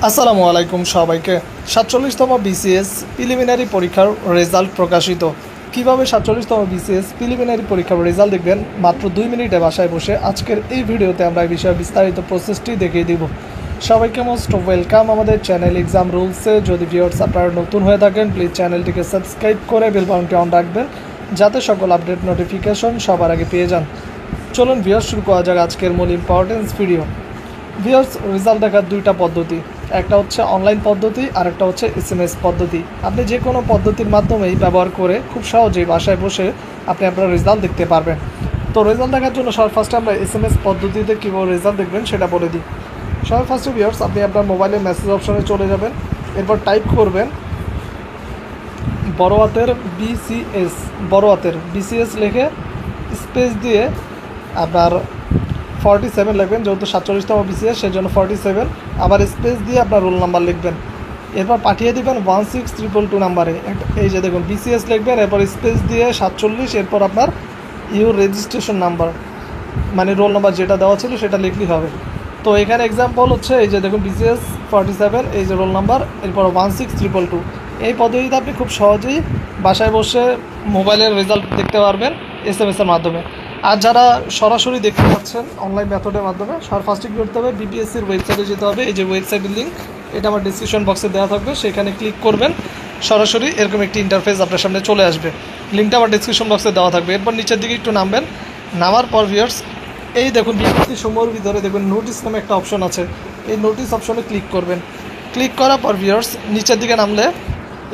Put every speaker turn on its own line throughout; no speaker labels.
আসসালামু আলাইকুম সবাইকে। ৪৭তম বিসিএস প্রিলিমিনারি পরীক্ষার রেজাল্ট প্রকাশিত। কিভাবে ৪৭তম বিসিএস প্রিলিমিনারি পরীক্ষার রেজাল্ট দেখবেন মাত্র ২ মিনিটে বাসায় বসে, আজকের এই ভিডিওতে আমরা এই বিষয়ে বিস্তারিত প্রসেসটি দেখিয়ে দিব। সবাইকে মোস্ট ওয়েলকাম আমাদের চ্যানেল এক্সাম রুলসে। যদি ভিউয়ার্স আপনারা নতুন হয়ে থাকেন, প্লিজ চ্যানেলটিকে সাবস্ক্রাইব করে বেল বাটনটি অন রাখবেন, যাতে সকল আপডেট নোটিফিকেশন সবার আগে পেয়ে যান। চলুন ভিউয়ার্স, শুরু করা যাক আজকের মূল ইম্পর্টেন্স ভিডিও। ভিউয়ার্স, রেজাল্ট দেখার দুইটা পদ্ধতি, একটা হচ্ছে অনলাইন পদ্ধতি আর একটা হচ্ছে SMS পদ্ধতি। আপনি যে কোনো পদ্ধতির মাধ্যমেই ব্যবহার করে খুব সহজেই বাসায় বসে আপনি আপনার রেজাল্ট দেখতে পারবেন। তো রেজাল্ট দেখার জন্য সবার ফার্স্টে আমরা SMS পদ্ধতিতে কীভাবে রেজাল্ট দেখবেন সেটা বলে দিই। সবার ফার্স্টে ভিউয়ার্স, আপনি আপনার মোবাইলের মেসেজ অপশনে চলে যাবেন, এরপর টাইপ করবেন বড় হাতের BCS লিখে স্পেস দিয়ে আপনার 47 লিখবেন, যেহেতু 47তম বিসিএস সেজন্য 47, আবার স্পেস দিয়ে আপনার রোল নাম্বার লিখবেন, এরপর পাঠিয়ে দেবেন 16222 নাম্বারে। এই যে দেখুন BCS লিখবেন, এরপর স্পেস দিয়ে 47, এরপর আপনার ইউর রেজিস্ট্রেশন নাম্বার মানে রোল নাম্বার যেটা দেওয়া ছিল সেটা লিখলেই হবে। তো এখানে এক্সাম্পল হচ্ছে এই যে দেখুন BCS 47, এই যে রোল নাম্বার, এরপর 16222। এই পদ্ধতিতে আপনি খুব সহজেই বাসায় বসে মোবাইলের রেজাল্ট দেখতে পারবেন SMS এর মাধ্যমে। আর যারা সরাসরি দেখতে পাচ্ছেন অনলাইন মেথডের মাধ্যমে, সবার ফার্স্টে কী করতে হবে, BPSCর ওয়েবসাইটে যেতে হবে। এই যে ওয়েবসাইটের লিঙ্ক, এটা আমার ডিসক্রিপশন বক্সে দেওয়া থাকবে, সেখানে ক্লিক করবেন, সরাসরি এরকম একটি ইন্টারফেস আপনার সামনে চলে আসবে। লিঙ্কটা আমার ডিসক্রিপশন বক্সে দেওয়া থাকবে। এরপর নিচের দিকে একটু নামবেন, নামার পর ভিউয়ার্স এই দেখুন বিজ্ঞপ্তি সমূহের ভিতরে দেখুন নোটিস নামে একটা অপশন আছে, এই নোটিস অপশনে ক্লিক করবেন। ক্লিক করার পর ভিউয়ার্স নিচের দিকে নামলে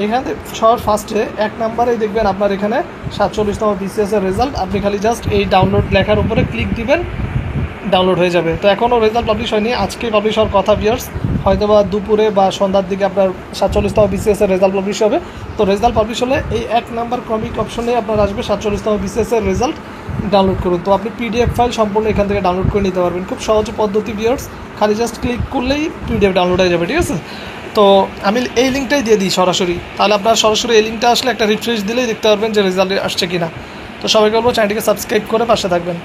এখানে সবার ফার্স্টে 1 নাম্বারেই দেখবেন আপনার এখানে 47তম বিসিএসের রেজাল্ট। আপনি খালি জাস্ট এই ডাউনলোড লেখার উপরে ক্লিক দিবেন, ডাউনলোড হয়ে যাবে। তো এখনও রেজাল্ট পাবলিশ হয়নি, আজকে পাবলিশ হওয়ার কথা ভিউয়ার্স, হয়তো বা দুপুরে বা সন্ধ্যার দিকে আপনার 47তম বিসিএসের রেজাল্ট পাবলিশ হবে। তো রেজাল্ট পাবলিশ হলে এই 1 নাম্বার ক্রমিক অপশনে আপনার আসবে 47তম বিসিএসের রেজাল্ট, ডাউনলোড করুন। তো আপনি PDF ফাইল সম্পূর্ণ এখান থেকে ডাউনলোড করে নিতে পারবেন, খুব সহজ পদ্ধতি ভিউয়ার্স, খালি জাস্ট ক্লিক করলেই PDF ডাউনলোড হয়ে যাবে, ঠিক আছে। তো আমি এই লিঙ্কটাই দিয়ে দিই সরাসরি, তাহলে আপনার সরাসরি এই লিঙ্কটা আসলে একটা রিফ্রেশ দিলেই দেখতে পারবেন যে রেজাল্ট আসছে কিনা। তো সবাইকে বলবো চ্যানেলটিকে সাবস্ক্রাইব করে পাশে থাকবেন।